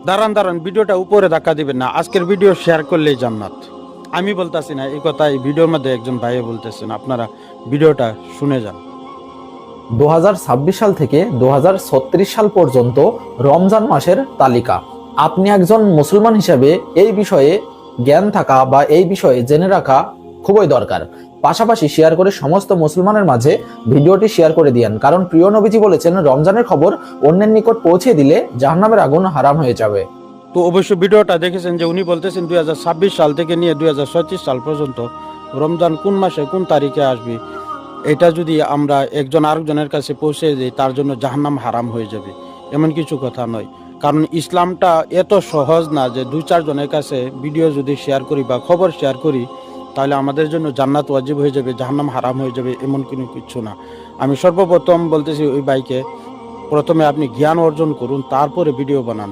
দাঁড়ান ভিডিওটা উপরে ধাক্কা দিবেন না, আজকের ভিডিও শেয়ার করলেই জান্নাত। আমি বলতাছি না এই কথা, এই ভিডিওর মধ্যে একজন ভাইয়ে বলতেছেন, আপনারা ভিডিওটা শুনে যান। 2026 সাল থেকে 2036 সাল পর্যন্ত রমজান মাসের তালিকা। আপনি একজন মুসলমান হিসেবে এই বিষয়ে জ্ঞান থাকা বা এই বিষয়ে জেনে রাখা খুবই দরকার। পাশাপাশি শেয়ার করে সমস্ত মুসলমানের মাঝে ভিডিওটি শেয়ার করে দিয়েন, কারণ প্রিয় নবীজি বলেছেন রমজানের খবর অন্যের নিকট পৌঁছে দিলে জাহান্নামের আগুন হারাম হয়ে যাবে। তো অবশ্যই ভিডিওটা দেখেছেন যে উনি বলতেছেন 2026 সাল থেকে নিয়ে 2036 সাল পর্যন্ত রমজান কোন মাসে কোন তারিখে আসবে, এটা যদি আমরা একজন আরেকজনের কাছে পৌঁছে দিই তার জন্য জাহান্নাম হারাম হয়ে যাবে, এমন কিছু কথা নয়। কারণ ইসলামটা এত সহজ না যে 2-4 জনের কাছে ভিডিও যদি শেয়ার করি বা খবর শেয়ার করি তাহলে আমাদের জন্য জান্নাত ওয়াজিব হয়ে যাবে, জাহান্নাম হারাম হয়ে যাবে, এমন কোনো কিছু না। আমি সর্বপ্রথম বলতেছি ওই ভাইকে, প্রথমে আপনি জ্ঞান অর্জন করুন, তারপরে ভিডিও বানান।